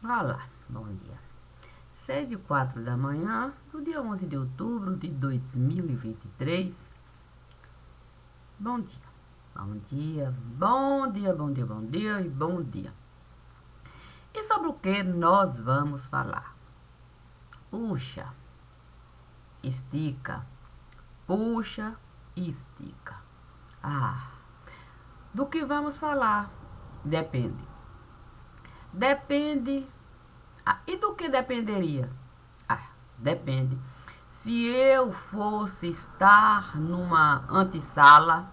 Vá lá, bom dia. 6h04 da manhã, do dia 11 de outubro de 2023. Bom dia, bom dia, bom dia, bom dia, bom dia e bom dia. E sobre o que nós vamos falar? Puxa, estica, puxa e estica. Do que vamos falar? Depende. Depende. E do que dependeria? Depende. Se eu fosse estar numa antessala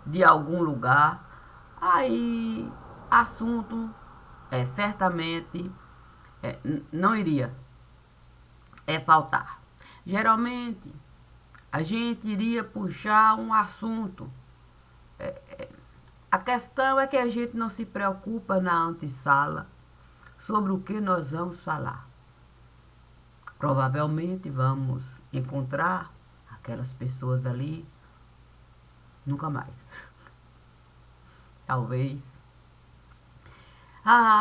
de algum lugar, aí assunto certamente não iria faltar. Geralmente a gente iria puxar um assunto. A questão é que a gente não se preocupa na antessala sobre o que nós vamos falar. Provavelmente vamos encontrar aquelas pessoas ali nunca mais. Talvez.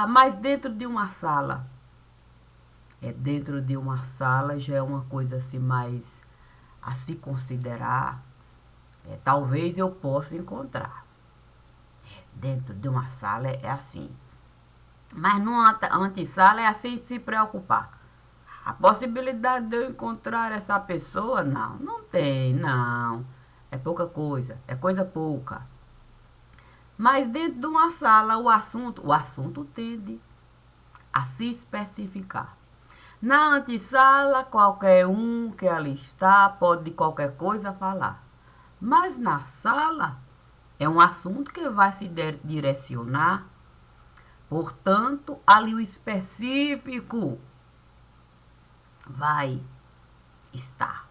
Mas dentro de uma sala. Dentro de uma sala já é uma coisa assim mais a se considerar. Talvez eu possa encontrar. Dentro de uma sala é assim. Mas numa antessala é assim se preocupar. A possibilidade de eu encontrar essa pessoa, não tem, não. É pouca coisa, é coisa pouca. Mas dentro de uma sala, o assunto tende a se especificar. Na antessala, qualquer um que ali está pode de qualquer coisa falar. Mas na sala, é um assunto que vai se direcionar. Portanto, ali o específico vai estar.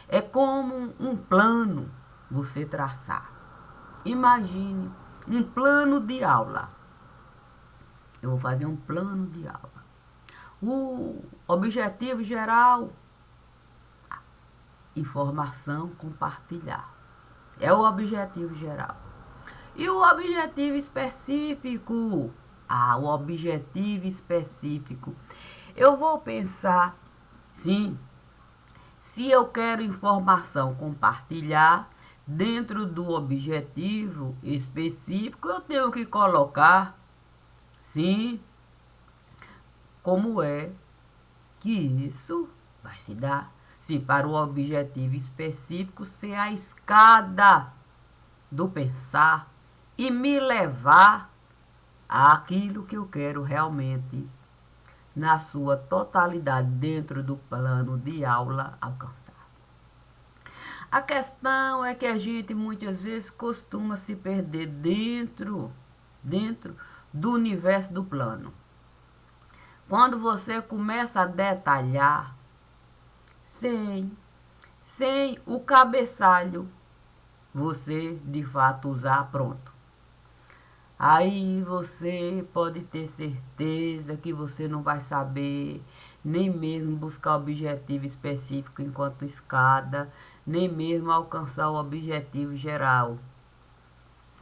É como um plano você traçar. Imagine um plano de aula. Eu vou fazer um plano de aula. O objetivo geral, informação compartilhar. É o objetivo geral. E o objetivo específico? O objetivo específico. Eu vou pensar, sim, se eu quero informação compartilhar, dentro do objetivo específico, eu tenho que colocar, sim, como é que isso vai se dar. Sim, para o objetivo específico ser a escada do pensar e me levar àquilo que eu quero realmente, na sua totalidade, dentro do plano de aula, alcançar. A questão é que a gente muitas vezes costuma se perder dentro do universo do plano. Quando você começa a detalhar sem o cabeçalho, você de fato usar pronto. Aí você pode ter certeza que você não vai saber nem mesmo buscar objetivo específico enquanto escada, nem mesmo alcançar o objetivo geral.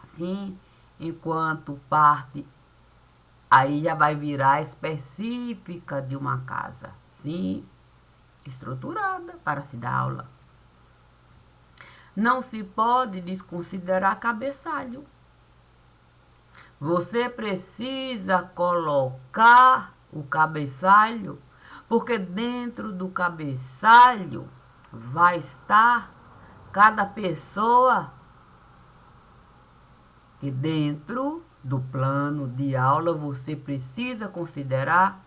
Sim, enquanto parte, aí já vai virar específica de uma casa. Sim, estruturada para se dar aula. Não se pode desconsiderar cabeçalho. Você precisa colocar o cabeçalho, porque dentro do cabeçalho vai estar cada pessoa. E dentro do plano de aula você precisa considerar.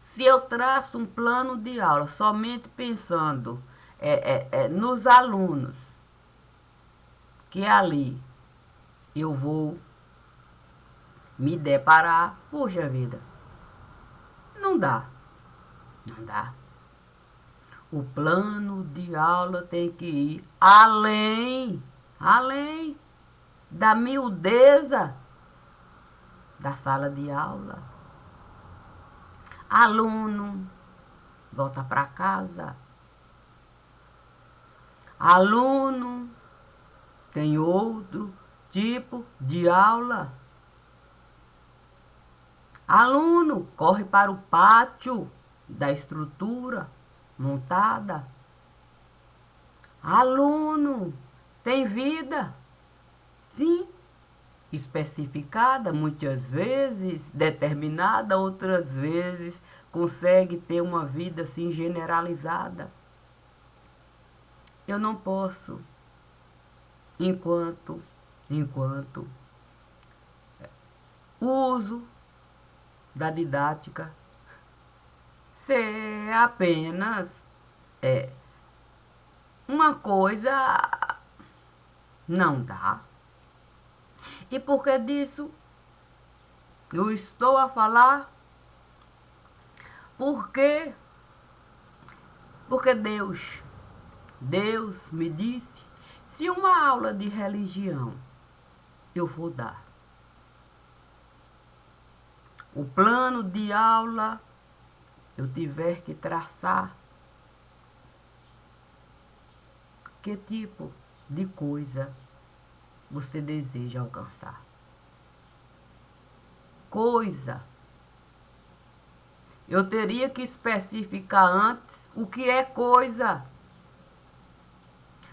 Se eu traço um plano de aula somente pensando nos alunos, que ali eu vou me deparar, puxa vida, não dá, não dá. O plano de aula tem que ir além da miudeza da sala de aula. Aluno volta para casa. Aluno tem outro tipo de aula. Aluno, corre para o pátio da estrutura montada. Aluno, tem vida? Sim, especificada, muitas vezes, determinada, outras vezes consegue ter uma vida assim generalizada. Eu não posso, enquanto uso da didática, ser apenas uma coisa, não dá. E por que disso eu estou a falar? Porque Deus me disse, se uma aula de religião eu vou dar, o plano de aula eu tiver que traçar, que tipo de coisa você deseja alcançar? Coisa. Eu teria que especificar antes o que é coisa.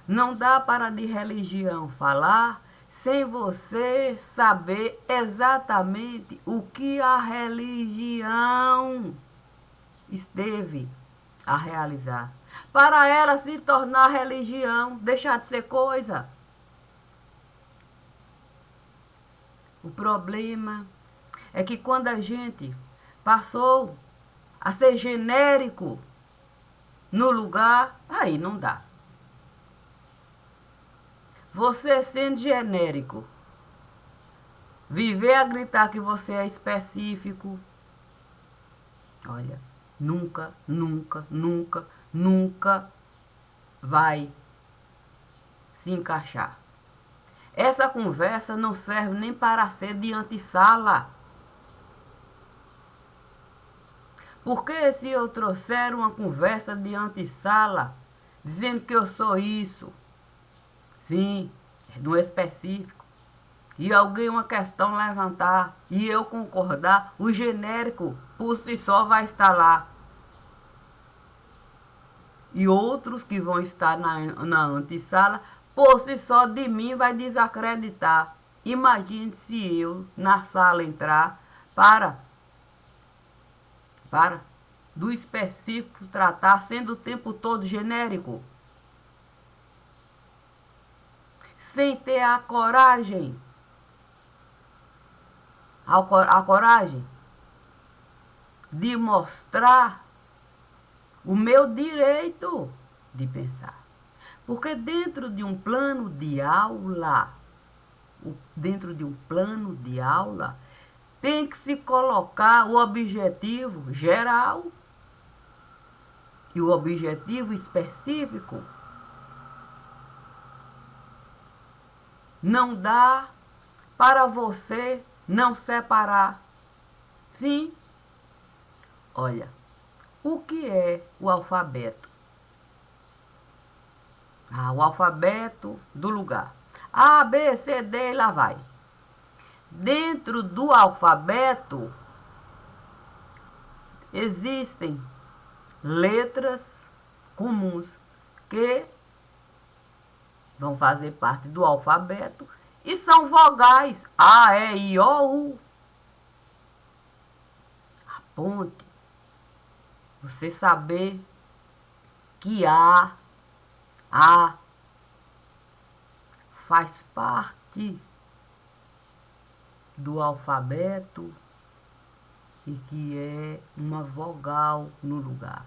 Não dá para de religião falar sem você saber exatamente o que a religião esteve a realizar. Para ela se tornar religião, deixar de ser coisa. O problema é que quando a gente passou a ser genérico no lugar, aí não dá. Você sendo genérico, viver a gritar que você é específico, olha, nunca vai se encaixar. Essa conversa não serve nem para ser de antessala. Porque se eu trouxer uma conversa de antessala, dizendo que eu sou isso, sim, no específico, e alguém uma questão levantar e eu concordar, o genérico por si só vai estar lá. E outros que vão estar na antessala, por si só de mim vai desacreditar. Imagine se eu na sala entrar para do específico tratar, sendo o tempo todo genérico. Sem ter a coragem. A coragem de mostrar o meu direito de pensar. Porque dentro de um plano de aula, tem que se colocar o objetivo geral e o objetivo específico. Não dá para você não separar. Sim. Olha, o que é o alfabeto? O alfabeto do lugar. A, B, C, D, lá vai. Dentro do alfabeto existem letras comuns que vão fazer parte do alfabeto e são vogais. A, E, I, O, U. A ponte. Você saber que A faz parte do alfabeto e que é uma vogal no lugar.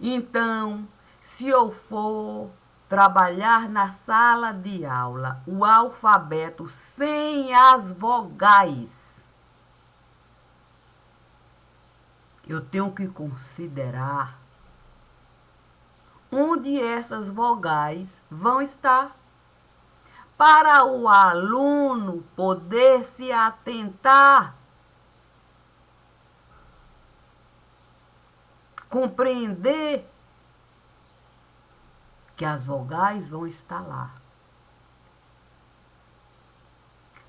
Então, se eu for trabalhar na sala de aula o alfabeto sem as vogais, eu tenho que considerar onde essas vogais vão estar, para o aluno poder se atentar, compreender que as vogais vão estar lá.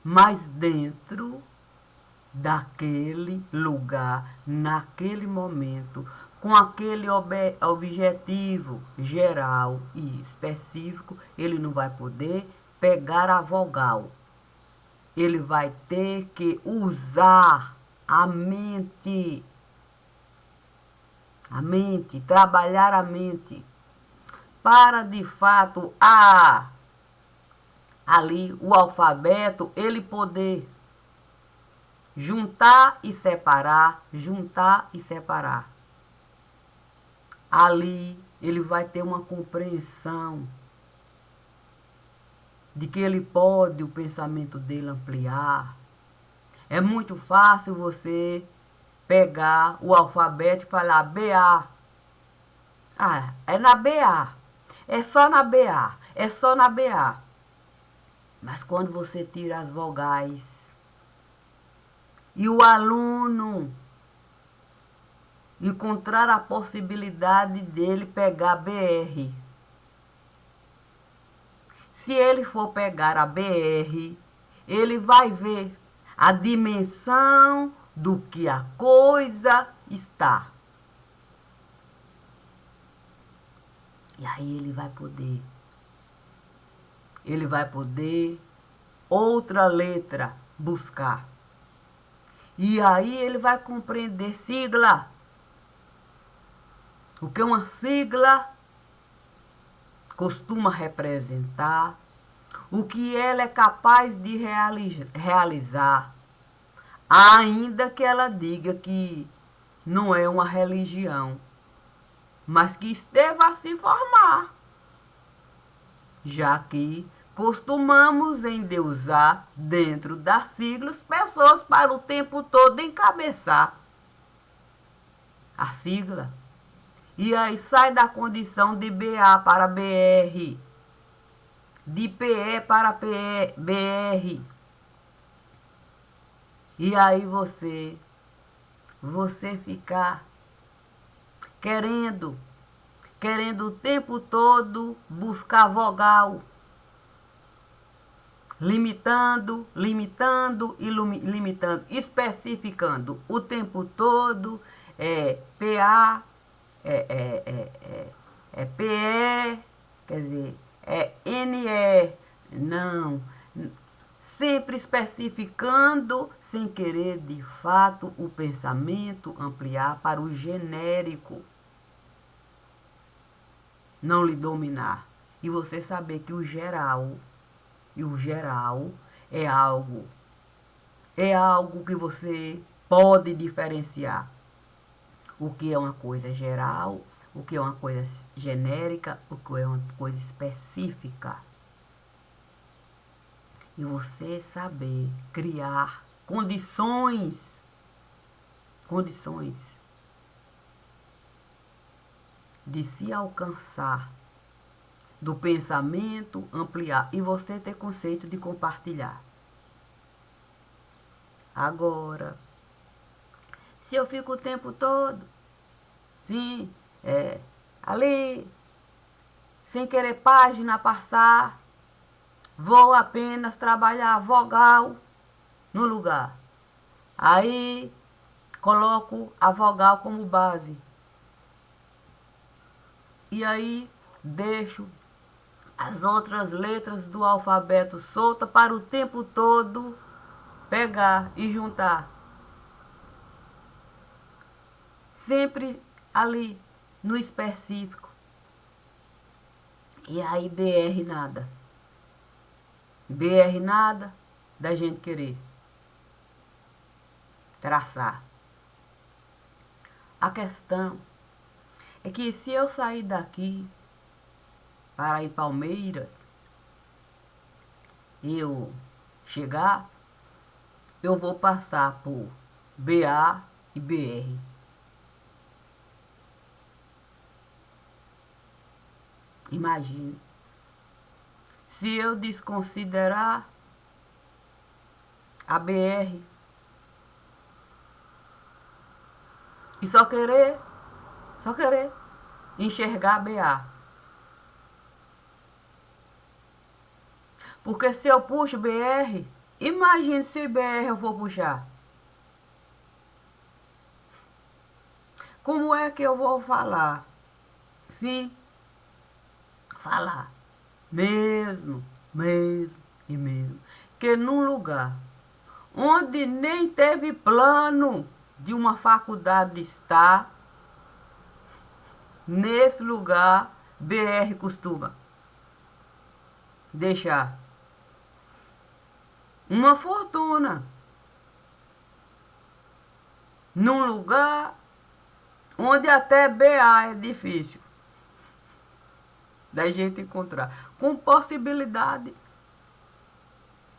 Mas dentro daquele lugar, naquele momento, com aquele objetivo geral e específico, ele não vai poder pegar a vogal. Ele vai ter que usar a mente, trabalhar a mente, para de fato ali o alfabeto ele poder juntar e separar, juntar e separar. Ali ele vai ter uma compreensão de que ele pode o pensamento dele ampliar. É muito fácil você pegar o alfabeto e falar BA. Ah, é na BA. É só na BA. É só na BA. Mas quando você tira as vogais e o aluno encontrar a possibilidade dele pegar BR. Se ele for pegar a BR, ele vai ver a dimensão do que a coisa está. E aí ele vai poder outra letra buscar. E aí ele vai compreender sigla. O que uma sigla costuma representar, o que ela é capaz de realizar, ainda que ela diga que não é uma religião, mas que esteve a se formar, já que costumamos endeusar dentro das siglas pessoas para o tempo todo encabeçar a sigla. E aí sai da condição de BA para BR, de PE para BR. E aí você ficar querendo o tempo todo buscar vogal, limitando e limitando, especificando o tempo todo, PA, PE, quer dizer, NE, não, sempre especificando, sem querer de fato o pensamento ampliar para o genérico não lhe dominar. E você saber que o geral é algo que você pode diferenciar. O que é uma coisa geral, o que é uma coisa genérica, o que é uma coisa específica. E você saber criar condições de se alcançar, do pensamento ampliar e você ter conceito de compartilhar. Agora, se eu fico o tempo todo, sim, ali, sem querer página passar, vou apenas trabalhar a vogal no lugar. Aí, coloco a vogal como base. E aí, deixo as outras letras do alfabeto solta para o tempo todo pegar e juntar. Sempre ali no específico. E aí BR nada. BR nada da gente querer traçar. A questão é que se eu sair daqui para ir Palmeiras, eu chegar, eu vou passar por BA e BR. Imagine, se eu desconsiderar a BR e só querer enxergar a BA. Porque se eu puxo BR, imagine se BR eu for puxar. Como é que eu vou falar? Sim, falar. Mesmo, mesmo e mesmo. Que num lugar onde nem teve plano de uma faculdade estar, nesse lugar, BR costuma deixar uma fortuna num lugar onde até BA é difícil da gente encontrar, com possibilidade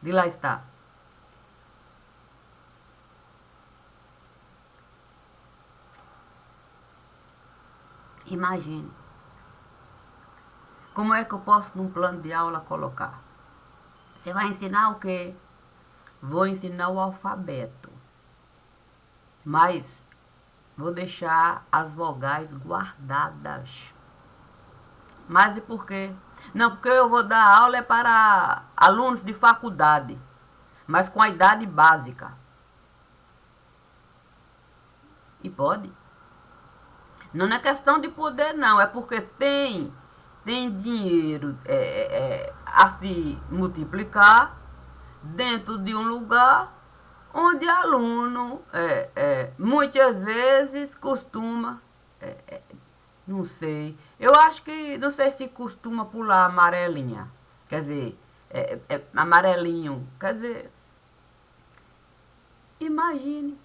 de lá estar. Imagine, como é que eu posso num plano de aula colocar? Você vai ensinar o quê? Vou ensinar o alfabeto, mas vou deixar as vogais guardadas. Mas e por quê? Não, porque eu vou dar aula é para alunos de faculdade, mas com a idade básica. E pode. Não é questão de poder, não. É porque tem dinheiro a se multiplicar dentro de um lugar onde aluno muitas vezes costuma, não sei, eu acho que, não sei se costuma pular amarelinha, quer dizer, amarelinho, quer dizer, imagine,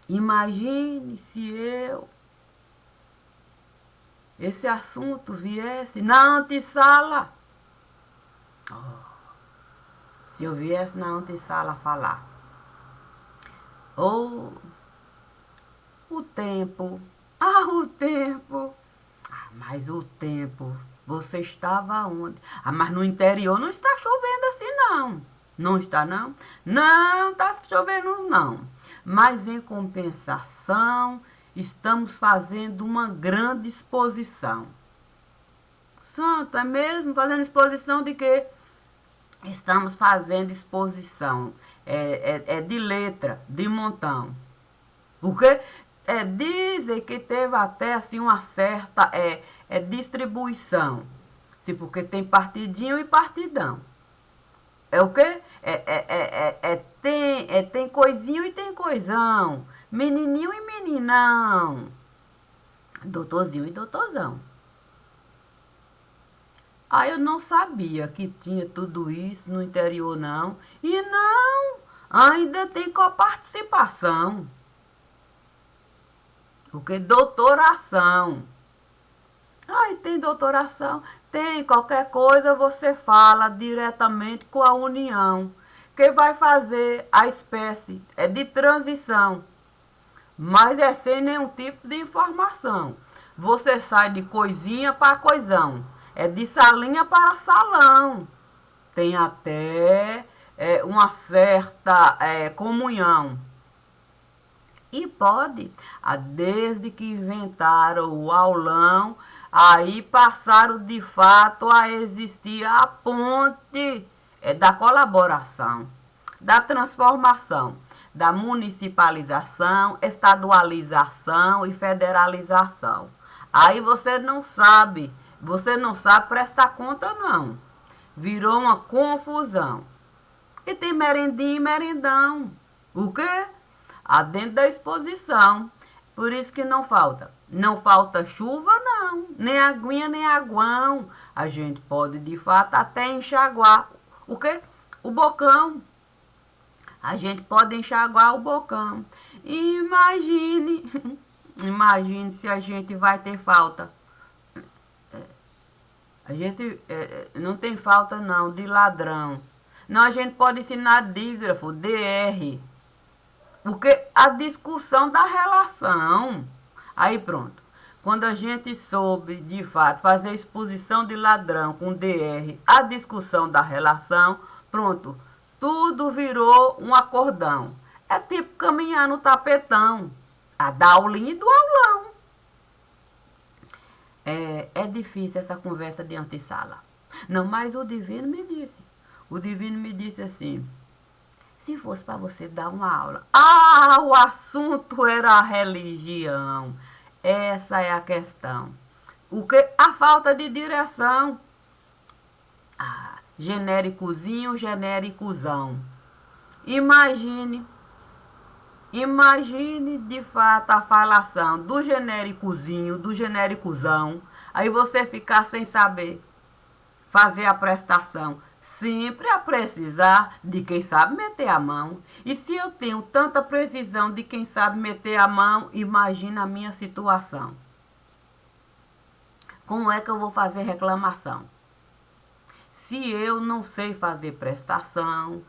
imagine se esse assunto viesse na antessala, se eu viesse na antessala falar, ou o tempo, o tempo, mas o tempo, você estava onde? Mas no interior não está chovendo assim não, não está não? Não está chovendo não, mas em compensação estamos fazendo uma grande exposição. Santo, é mesmo? Fazendo exposição de quê? Estamos fazendo exposição de letra, de montão. Porque dizem que teve até assim uma certa distribuição. Sim, porque tem partidinho e partidão. É o quê? Tem coisinho e tem coisão. Menininho e meninão. Doutorzinho e doutorzão. Ah, eu não sabia que tinha tudo isso no interior, não. E não, ainda tem coparticipação. Porque doutoração. Aí tem doutoração. Tem qualquer coisa, você fala diretamente com a União. Que vai fazer a espécie de transição. Mas é sem nenhum tipo de informação. Você sai de coisinha para coisão. É de salinha para salão. Tem até uma certa comunhão. E pode, desde que inventaram o aulão, aí passaram de fato a existir a ponte da colaboração, da transformação, da municipalização, estadualização e federalização. Aí você não sabe prestar conta não. Virou uma confusão. E tem merendinho e merendão. O quê? Dentro da exposição. Por isso que não falta. Não falta chuva, não. Nem aguinha, nem aguão. A gente pode, de fato, até enxaguar. O quê? O bocão. A gente pode enxaguar o bocão. Imagine. Imagine se a gente vai ter falta. A gente não tem falta, não, de ladrão. Não, a gente pode ensinar dígrafo, DR. Porque a discussão da relação. Aí pronto. Quando a gente soube, de fato, fazer exposição de ladrão com DR, a discussão da relação, pronto. Tudo virou um acordão. É tipo caminhar no tapetão. A da aulinha e do aulão. É difícil essa conversa de antessala. Não, mas o divino me disse. O divino me disse assim. Se fosse para você dar uma aula. Ah, o assunto era a religião. Essa é a questão. O que? A falta de direção. Ah, genéricozinho, genéricozão. Imagine, imagine de fato a falação do genéricozinho, do genéricozão. Aí você ficar sem saber fazer a prestação. Sempre a precisar de quem sabe meter a mão. E se eu tenho tanta precisão de quem sabe meter a mão, imagina a minha situação. Como é que eu vou fazer reclamação? Se eu não sei fazer prestação,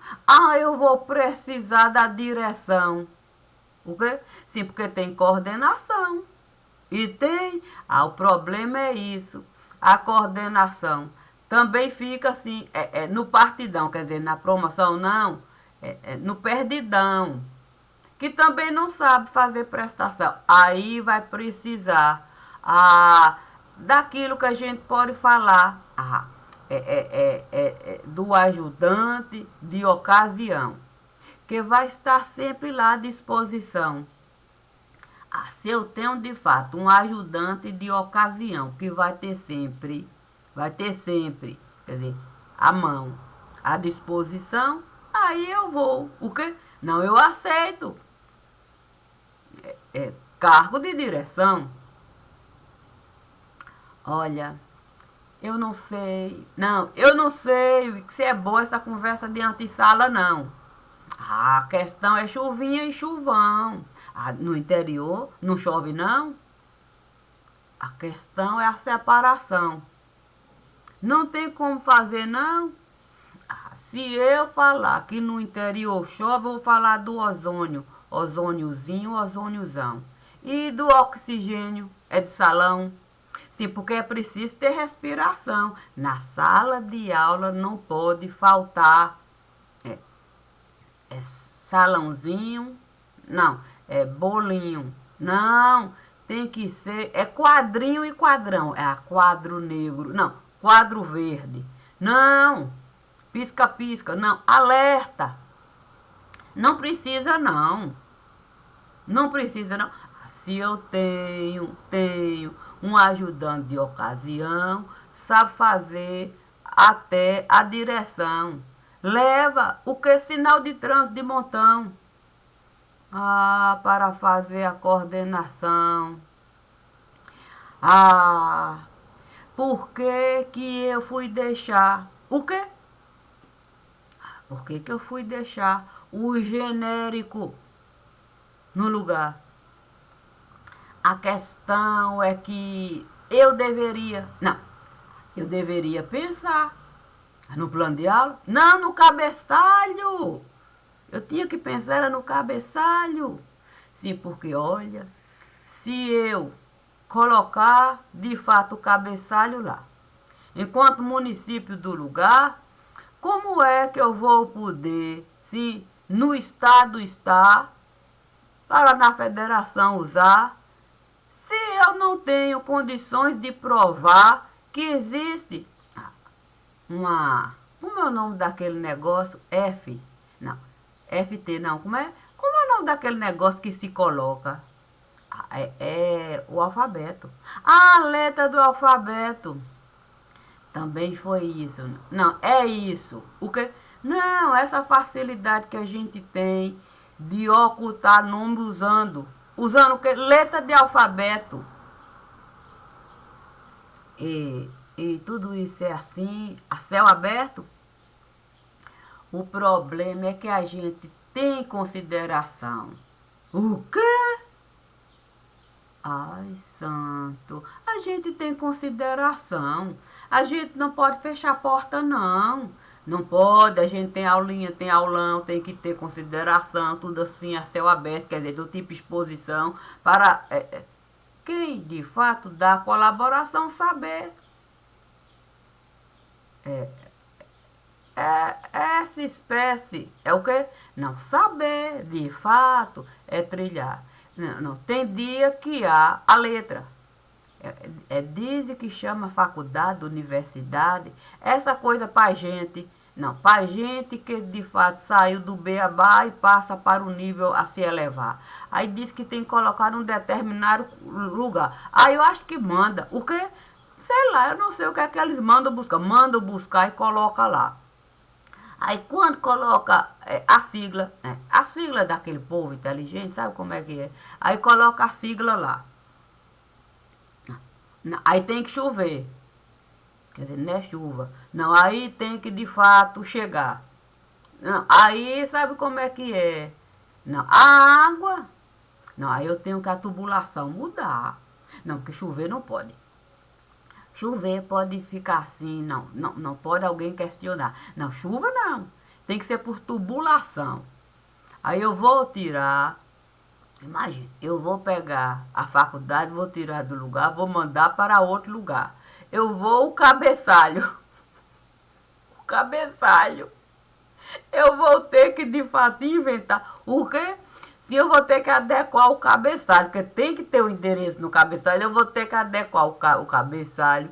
eu vou precisar da direção. O quê? Sim, porque tem coordenação. E tem. O problema é isso. A coordenação também fica assim, no partidão, quer dizer, na promoção não, no perdidão, que também não sabe fazer prestação. Aí vai precisar daquilo que a gente pode falar, do ajudante de ocasião, que vai estar sempre lá à disposição. Se eu tenho de fato um ajudante de ocasião, que vai ter sempre, quer dizer, a mão à disposição, aí eu vou. O quê? Não, eu aceito. Cargo de direção. Olha, eu não sei. Não, eu não sei se é boa essa conversa de antessala, não. A questão é chuvinha e chuvão. No interior não chove, não. A questão é a separação. Não tem como fazer, não. Se eu falar que no interior chove, eu vou falar do ozônio. Ozôniozinho, ozôniozão. E do oxigênio, é de salão. Sim, porque é preciso ter respiração. Na sala de aula não pode faltar salãozinho, não, bolinho, não, tem que ser, quadrinho e quadrão, quadro negro, não, quadro verde, não, pisca-pisca, não, alerta, não precisa não, não precisa não. Se eu tenho um ajudante de ocasião, sabe fazer até a direção. Leva o que? Sinal de trânsito de montão. Para fazer a coordenação. Por que que eu fui deixar? O quê? Por que que eu fui deixar o genérico no lugar? A questão é que eu deveria pensar no plano de aula. Não, no cabeçalho. Eu tinha que pensar era no cabeçalho. Sim, porque olha, se eu colocar de fato o cabeçalho lá, enquanto município do lugar, como é que eu vou poder, se no estado está, para na federação usar, se eu não tenho condições de provar que existe como é o nome daquele negócio? Não, FT não, como é o nome daquele negócio que se coloca? O alfabeto. A letra do alfabeto. Também foi isso. Não, é isso. O quê? Não, essa facilidade que a gente tem de ocultar nome usando o quê? Letra de alfabeto. E tudo isso é assim, a céu aberto. O problema é que a gente tem consideração. O quê? Ai, santo, a gente tem consideração. A gente não pode fechar a porta, não. Não pode, a gente tem aulinha, tem aulão, tem que ter consideração, tudo assim, a céu aberto, quer dizer, do tipo exposição, para quem de fato dá colaboração saber. Essa espécie é o quê? Não saber, de fato, é trilhar. Não, tem dia que há a letra. Dizem que chama faculdade, universidade, essa coisa pra gente Não, para gente que de fato saiu do beabá e passa para o nível a se elevar. Aí diz que tem que colocar num determinado lugar. Aí eu acho que manda. O quê? Sei lá, eu não sei o que é que eles mandam buscar. Mandam buscar e coloca lá. Aí quando coloca a sigla daquele povo inteligente, sabe como é que é? Aí coloca a sigla lá. Aí tem que chover. Quer dizer, não é chuva. Não, aí tem que de fato chegar. Não, aí sabe como é que é? Não, a água. Não, aí eu tenho que a tubulação mudar. Não, porque chover não pode. Chover pode ficar assim, não pode alguém questionar. Não, chuva não. Tem que ser por tubulação. Aí eu vou tirar, imagina, eu vou pegar a faculdade, vou tirar do lugar, vou mandar para outro lugar. Eu vou o cabeçalho. O cabeçalho. Eu vou ter que de fato inventar. O quê? Se eu vou ter que adequar o cabeçalho, porque tem que ter o endereço no cabeçalho, eu vou ter que adequar o cabeçalho.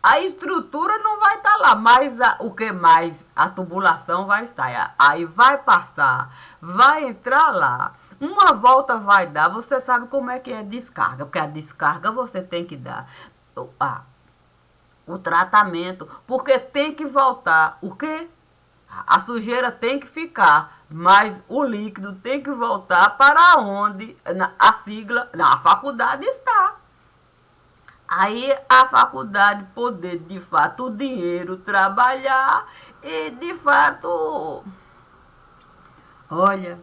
A estrutura não vai estar lá, mas o que mais? A tubulação vai estar. Aí vai passar, vai entrar lá. Uma volta vai dar, você sabe como é que é descarga, porque a descarga você tem que dar o tratamento, porque tem que voltar. O quê? A sujeira tem que ficar, mas o líquido tem que voltar para onde a sigla, a faculdade está. Aí a faculdade poder, de fato, o dinheiro trabalhar e, de fato, olha,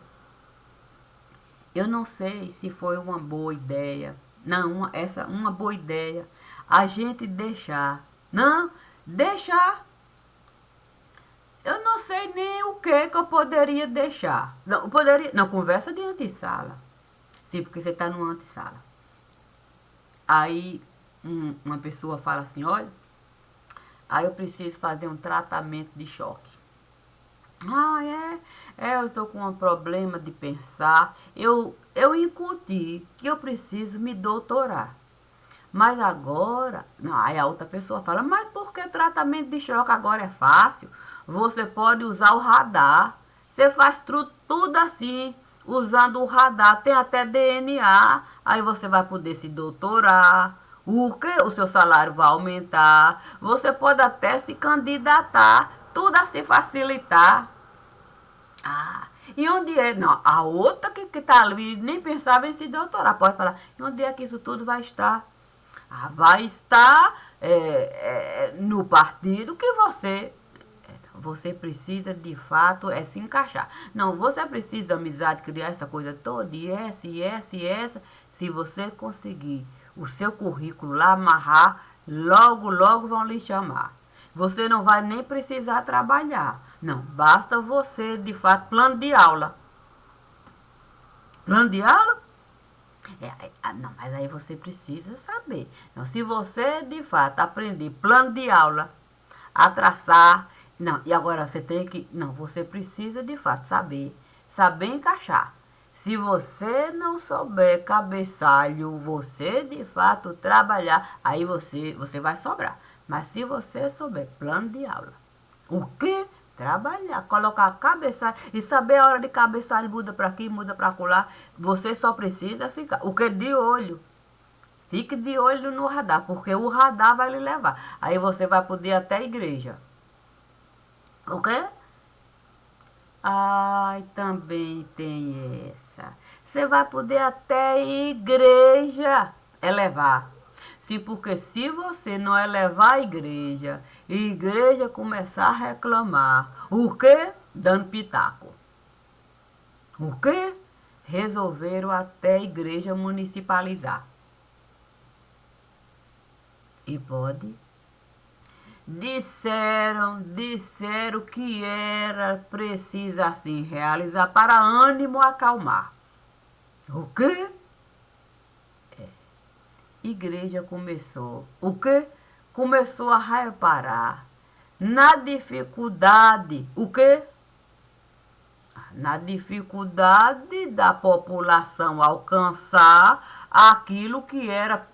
eu não sei se foi uma boa ideia. Não, uma boa ideia. A gente deixar. Não, deixar. Eu não sei nem o que eu poderia deixar. Não, poderia. Não, conversa de antessala. Sim, porque você está numa antessala. Aí uma pessoa fala assim, olha, aí eu preciso fazer um tratamento de choque. Ah, eu estou com um problema de pensar. Eu incuti que eu preciso me doutorar. Mas agora, não, aí a outra pessoa fala, mas por que tratamento de choque agora é fácil? Você pode usar o radar. Você faz tudo assim, usando o radar. Tem até DNA. Aí você vai poder se doutorar. O seu salário vai aumentar. Você pode até se candidatar. Tudo assim facilitar. Ah, e onde é? Não, a outra que está ali nem pensava em se doutorar. Pode falar, e onde é que isso tudo vai estar? Ah, vai estar no partido que você precisa de fato se encaixar. Não, você precisa amizade, criar essa coisa toda, e essa. Se você conseguir o seu currículo lá amarrar, logo vão lhe chamar. Você não vai nem precisar trabalhar. Não, basta você, de fato, plano de aula. Plano de aula? Não, mas aí você precisa saber. Então, se você, de fato, aprender plano de aula, a traçar, não, e agora você tem que, não, você precisa, de fato, saber encaixar. Se você não souber cabeçalho, você, de fato, trabalhar, aí você vai sobrar. Mas se você souber plano de aula, o que? Trabalhar, colocar cabeçalho e saber a hora de cabeçalho, muda para aqui, muda para acolá. Você só precisa ficar, o que? De olho. Fique de olho no radar, porque o radar vai lhe levar. Aí você vai poder até a igreja. O quê? Ai, também tem essa. Você vai poder até a igreja elevar. Sim, porque se você não elevar a igreja começar a reclamar, o quê? Dando pitaco. O quê? Resolveram até a igreja municipalizar. E pode? Disseram que era preciso assim realizar para ânimo acalmar. O quê? Igreja começou. O quê? Começou a reparar na dificuldade. O quê? Na dificuldade da população alcançar aquilo que era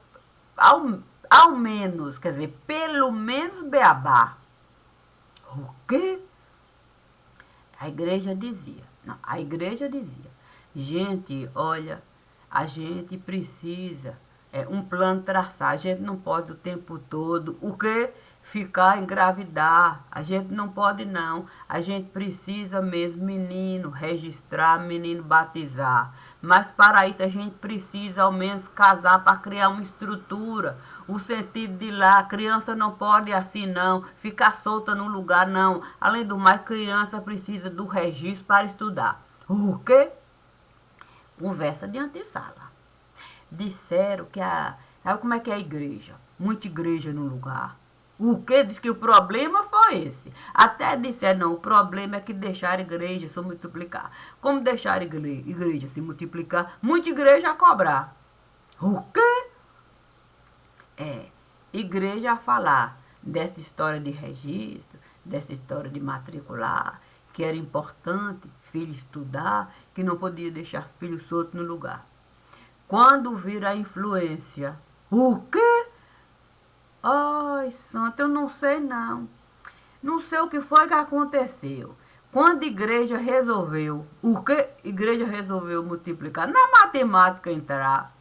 ao menos, quer dizer, pelo menos beabá. O quê? A igreja dizia, não, a igreja dizia, gente, olha, a gente precisa um plano traçar, a gente não pode o tempo todo, o que? Ficar engravidar, a gente não pode não, a gente precisa mesmo menino registrar, menino batizar, mas para isso a gente precisa ao menos casar para criar uma estrutura, o sentido de lá, a criança não pode assim não, ficar solta no lugar não, além do mais, criança precisa do registro para estudar, o que? Conversa de antessala. Disseram que sabe como é que é a igreja? Muita igreja no lugar. O que? Diz que o problema foi esse. Até disseram, não, o problema é que deixaram a igreja se multiplicar. Como deixar a igreja se multiplicar? Muita igreja a cobrar. O quê? Igreja a falar dessa história de registro, dessa história de matricular, que era importante filho estudar, que não podia deixar filho solto no lugar. Quando vira a influência, o quê? Ai, santo, eu não sei não. Não sei o que foi que aconteceu. Quando a igreja resolveu, o que igreja resolveu multiplicar? Na matemática entrar,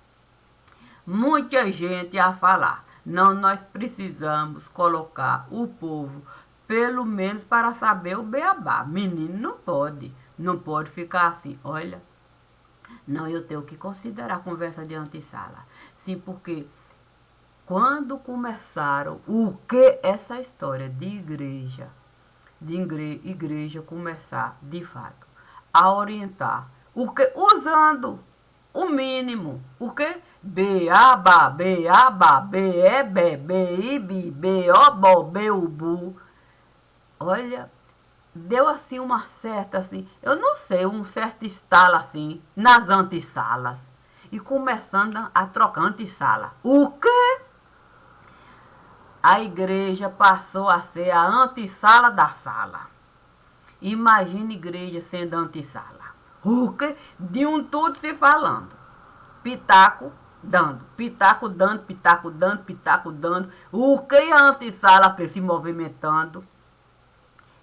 muita gente a falar. Não, nós precisamos colocar o povo, pelo menos para saber o beabá. Menino não pode ficar assim, olha. Não, eu tenho que considerar a conversa de antessala. Sim, porque quando começaram, o que essa história de igreja começar, de fato, a orientar, o que usando o mínimo, o que? Beaba, beaba, be, beibi, beobo, beubu. Olha, deu assim uma certa, assim, eu não sei, um certo estalo assim, nas antessalas. E começando a trocar antessala. O quê? A igreja passou a ser a antessala da sala. Imagina a igreja sendo antessala. O quê? De um tudo se falando. Pitaco dando, pitaco dando, pitaco dando, pitaco dando. O que a antessala se movimentando?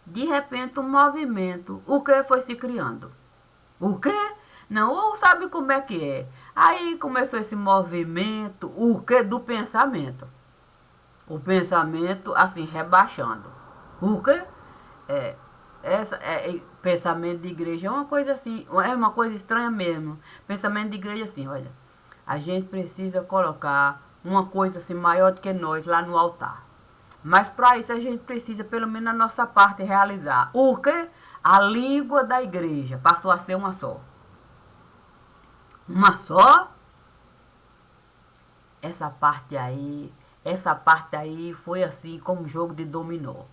De repente, um movimento. O que foi se criando? O quê? Não, sabe como é que é? Aí começou esse movimento, o que? Do pensamento. O pensamento, assim, rebaixando. O quê? Pensamento de igreja é uma coisa assim, é uma coisa estranha mesmo. Pensamento de igreja assim, olha, a gente precisa colocar uma coisa assim maior do que nós lá no altar. Mas para isso a gente precisa, pelo menos a nossa parte, realizar. O quê? A língua da igreja passou a ser uma só. Uma só? Essa parte aí foi assim como um jogo de dominó.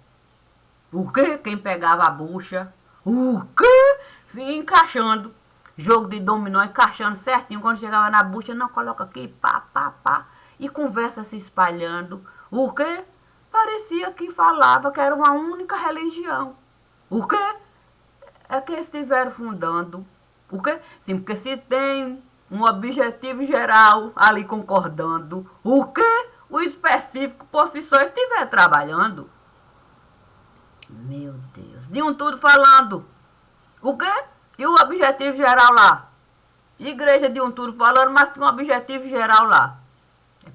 O quê? Quem pegava a bucha? O quê? Se encaixando. Jogo de dominó, encaixando certinho. Quando chegava na bucha, não, coloca aqui, pá, pá, pá. E conversa se espalhando. O quê? Parecia que falava que era uma única religião. O quê? É que estiveram fundando. O quê? Sim, porque se tem um objetivo geral ali concordando, o quê? O específico por si só estiver trabalhando. Meu Deus, de um tudo falando. O quê? E o objetivo geral lá? Igreja de um tudo falando, mas tem um objetivo geral lá. É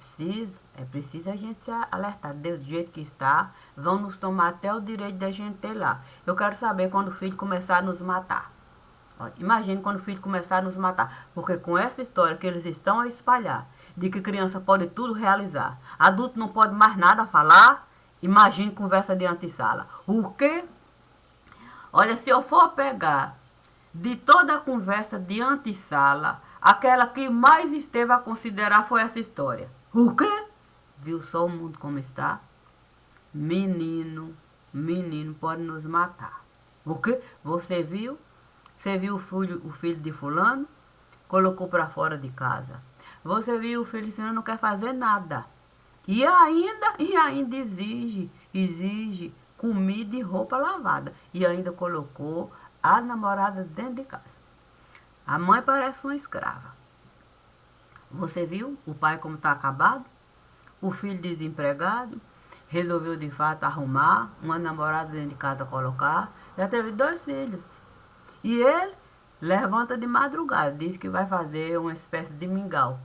preciso a gente se alertar. Deus, do jeito que está, vão nos tomar até o direito da gente ter lá. Eu quero saber quando o filho começar a nos matar. Imagine quando o filho começar a nos matar. Porque com essa história que eles estão a espalhar, de que criança pode tudo realizar, adulto não pode mais nada falar, imagine conversa de antessala. O quê? Olha, se eu for pegar de toda a conversa de antessala, aquela que mais esteve a considerar foi essa história. O quê? Viu só o mundo como está? Menino pode nos matar. O quê? Você viu? Você viu o filho de fulano? Colocou para fora de casa. Você viu o filho de fulano não quer fazer nada. E ainda exige comida e roupa lavada. E ainda colocou a namorada dentro de casa. A mãe parece uma escrava. Você viu o pai como está acabado? O filho desempregado. Resolveu de fato arrumar uma namorada dentro de casa colocar. Já teve 2 filhos. E ele levanta de madrugada, diz que vai fazer uma espécie de mingau.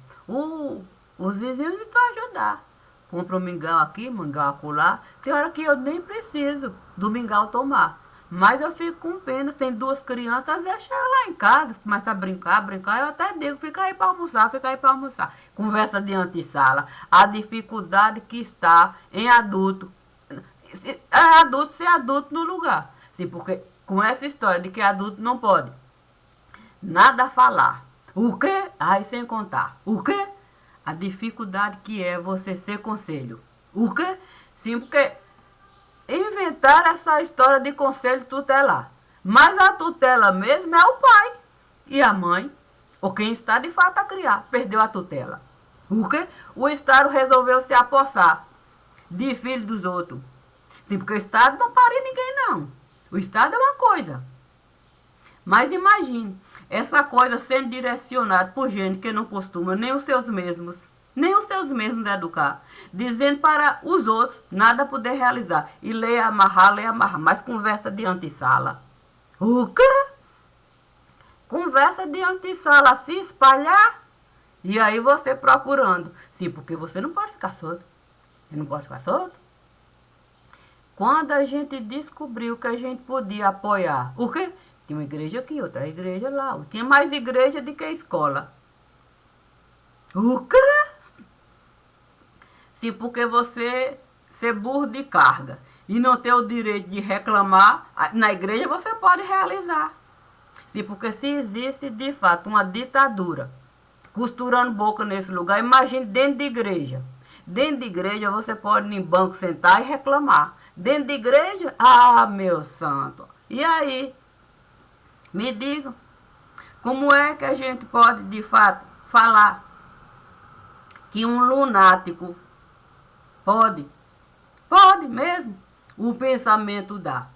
Os vizinhos estão a ajudar. Compra um mingau aqui, mingau acolá. Tem hora que eu nem preciso do mingau tomar. Mas eu fico com pena, tem 2 crianças, deixa ela lá em casa, começa a brincar, eu até digo, fica aí para almoçar, fica aí para almoçar. Conversa de antessala, a dificuldade que está em adulto, ser adulto no lugar. Sim, porque com essa história de que adulto não pode nada falar. O quê? Aí sem contar. O quê? A dificuldade que é você ser conselho. O quê? Sim, porque inventaram essa história de conselho tutelar. Mas a tutela mesmo é o pai e a mãe, ou quem está de fato a criar, perdeu a tutela. O quê? O Estado resolveu se apossar de filhos dos outros. Sim, porque o Estado não para em ninguém, não. O Estado é uma coisa. Mas imagine, essa coisa sendo direcionada por gente que não costuma nem os seus mesmos educar, dizendo para os outros nada poder realizar. E lê amarrar, mas conversa de antessala. O quê? Conversa de antessala se espalhar, e aí você procurando. Sim, porque você não pode ficar solto. Você não pode ficar solto. Quando a gente descobriu que a gente podia apoiar, o quê? Tinha uma igreja aqui, outra igreja lá. Tinha mais igreja do que escola. O quê? Sim, porque você ser burro de carga e não ter o direito de reclamar, na igreja você pode realizar. Sim, porque se existe de fato uma ditadura costurando boca nesse lugar, imagine dentro de igreja. Dentro de igreja você pode ir em banco sentar e reclamar. Dentro de igreja, meu santo. E aí? Me digam, como é que a gente pode, de fato, falar que um lunático pode mesmo, o pensamento dá.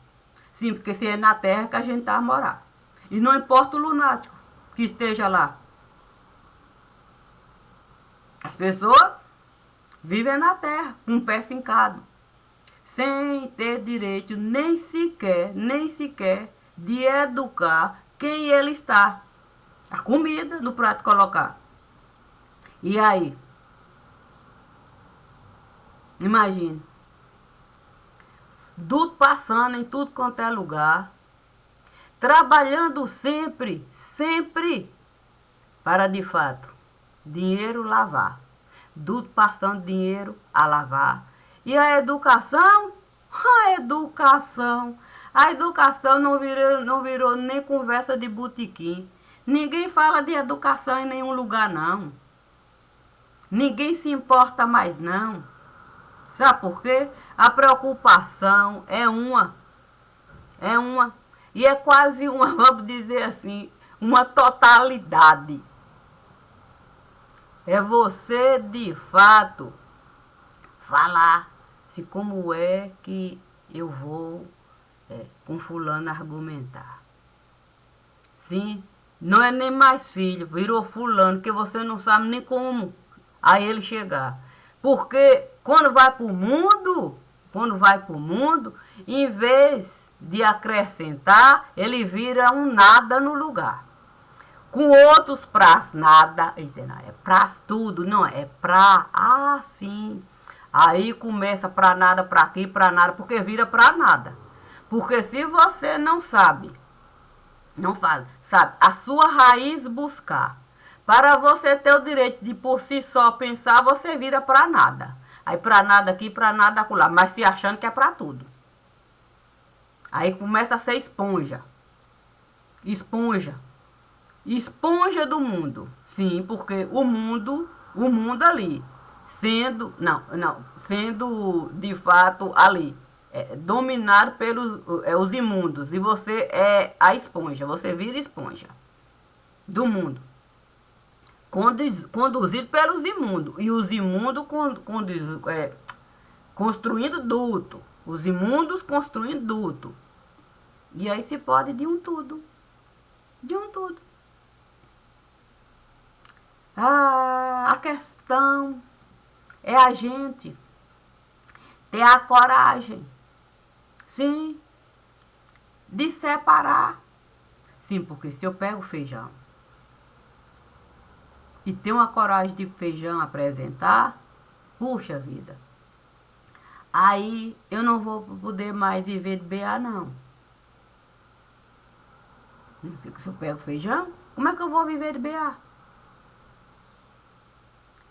Sim, porque se é na terra que a gente está a morar. E não importa o lunático que esteja lá. As pessoas vivem na terra, com o pé fincado, sem ter direito nem sequer de educar quem ele está. A comida no prato colocar. E aí? Imagine. Tudo passando em tudo quanto é lugar. Trabalhando sempre para de fato dinheiro lavar. Tudo passando dinheiro a lavar. E a educação? A educação não virou nem conversa de botequim. Ninguém fala de educação em nenhum lugar, não. Ninguém se importa mais, não. Sabe por quê? A preocupação é uma. E é quase uma, vamos dizer assim, uma totalidade. É você, de fato, falar se como é que eu vou com fulano argumentar. Sim, não é nem mais filho, virou fulano, que você não sabe nem como a ele chegar. Porque quando vai para o mundo, em vez de acrescentar, ele vira um nada no lugar. Com outros pras nada, é pras tudo, não, é pra, sim. Aí começa pra nada, pra aqui, pra nada, porque vira pra nada. Porque se você não sabe, sabe, a sua raiz buscar, para você ter o direito de por si só pensar, você vira pra nada. Aí pra nada aqui, pra nada acolá, mas se achando que é pra tudo. Aí começa a ser esponja. Esponja do mundo. Sim, porque o mundo ali, sendo de fato ali, dominado pelos os imundos. E você é a esponja, você vira esponja do mundo. Conduzido pelos imundos. E os imundos construindo duto. Os imundos construindo duto. E aí se pode de um tudo. A questão é a gente ter a coragem, sim, de separar. Sim, porque se eu pego feijão e tenho uma coragem de feijão apresentar, puxa vida, aí eu não vou poder mais viver de BA, não. Se eu pego feijão, como é que eu vou viver de BA?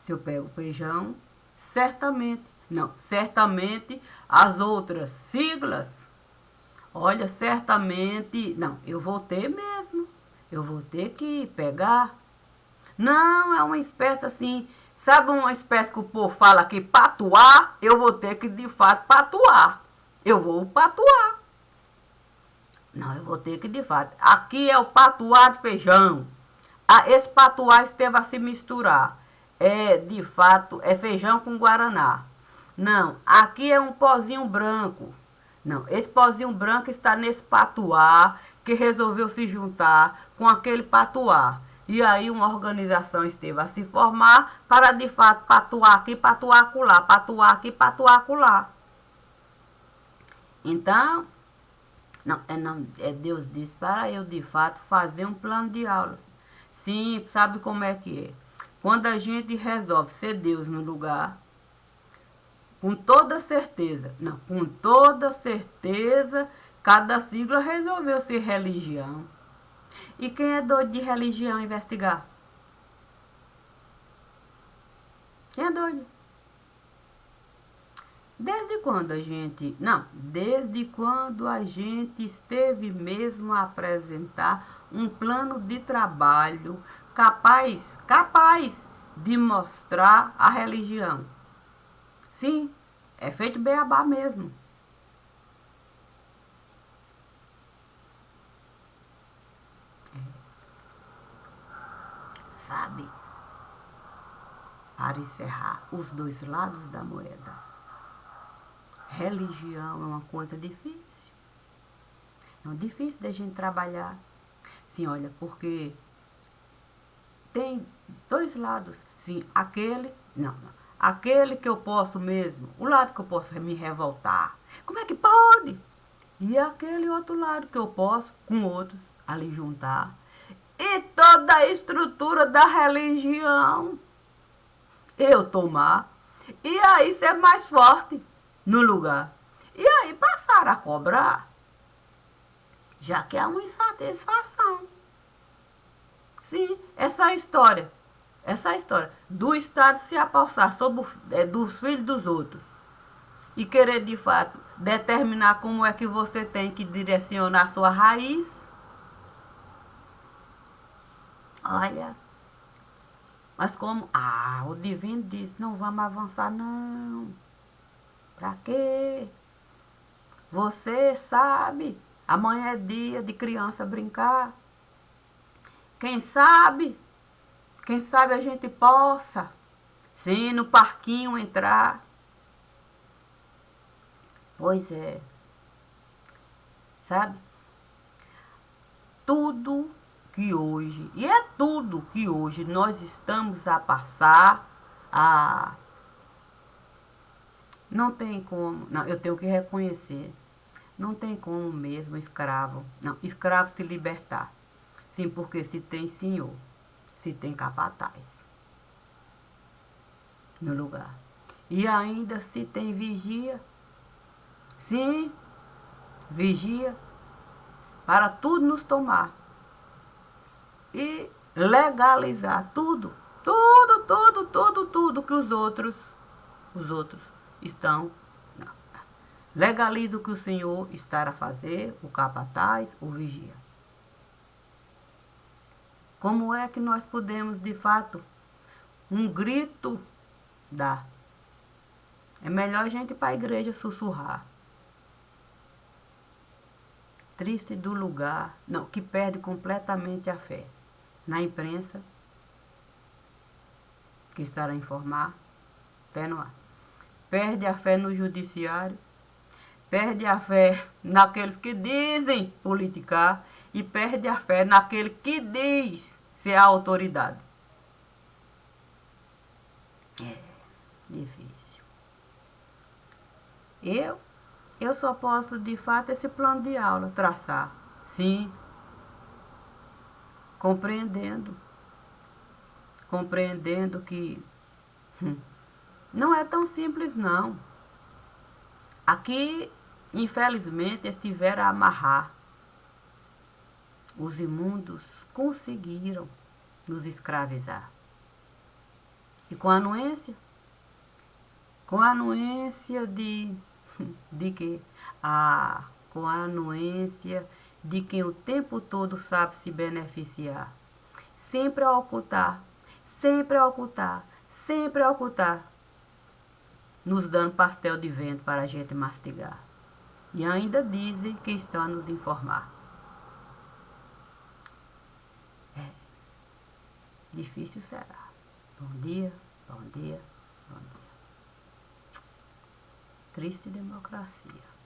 Se eu pego feijão, certamente, não, certamente as outras siglas, olha, certamente, não, eu vou ter mesmo, eu vou ter que pegar. Não, é uma espécie assim, sabe uma espécie que o povo fala aqui, patuar? Eu vou ter que, de fato, patuar. Eu vou patuar. Não, eu vou ter que, de fato. Aqui é o patuar de feijão. Ah, esse patuar esteve a se misturar. É, de fato, é feijão com guaraná. Não, aqui é um pozinho branco. Não, esse pozinho branco está nesse patuar que resolveu se juntar com aquele patuar. E aí uma organização esteve a se formar para, de fato, patuar aqui, patuar acolá, patuar aqui, patuar acolá. Então, Deus disse para eu, de fato, fazer um plano de aula. Sim, sabe como é que é? Quando a gente resolve ser Deus no lugar, com toda certeza, não, com toda certeza, cada sigla resolveu ser religião. E quem é doido de religião investigar? Quem é doido? Desde quando a gente. Não, desde quando a gente esteve mesmo a apresentar um plano de trabalho capaz de mostrar a religião. Sim, é feito beabá mesmo. Sabe? Para encerrar, os dois lados da moeda. Religião é uma coisa difícil. É difícil da gente trabalhar. Sim, olha, porque tem dois lados. Sim, aquele que eu posso mesmo, o lado que eu posso me revoltar. Como é que pode? E aquele outro lado que eu posso, com outros, ali juntar. E toda a estrutura da religião eu tomar. E aí ser mais forte no lugar. E aí passar a cobrar. Já que é uma insatisfação. Sim, essa história do Estado se apossar sobre dos filhos dos outros e querer de fato determinar como é que você tem que direcionar a sua raiz. Olha, mas como, o divino disse, não vamos avançar não. Pra quê? Você sabe, amanhã é dia de criança brincar. Quem sabe a gente possa, sim, no parquinho entrar. Pois é, sabe? Tudo que hoje, e é tudo que hoje nós estamos a passar, não tem como, não, eu tenho que reconhecer, não tem como mesmo escravo se libertar. Sim, porque se tem senhor, se tem capataz no lugar. E ainda se tem vigia, sim, vigia, para tudo nos tomar. E legalizar tudo que os outros estão. Não. Legaliza o que o Senhor está a fazer, o capataz, o vigia. Como é que nós podemos, de fato, um grito dar? É melhor a gente ir para a igreja sussurrar. Triste do lugar, não, que perde completamente a fé. Na imprensa, que estará a informar, fé no ar. Perde a fé no judiciário, perde a fé naqueles que dizem politicar e perde a fé naquele que diz ser a autoridade. É difícil. Eu só posso, de fato, esse plano de aula traçar. Sim, compreendendo que não é tão simples não. Aqui, infelizmente, estiveram a amarrar. Os imundos conseguiram nos escravizar. E com a anuência? Com a anuência de quê? Com a anuência de quem o tempo todo sabe se beneficiar. Sempre a ocultar, sempre a ocultar, sempre a ocultar. Nos dando pastel de vento para a gente mastigar. E ainda dizem que estão a nos informar. Difícil será. Bom dia, bom dia, bom dia. Triste democracia.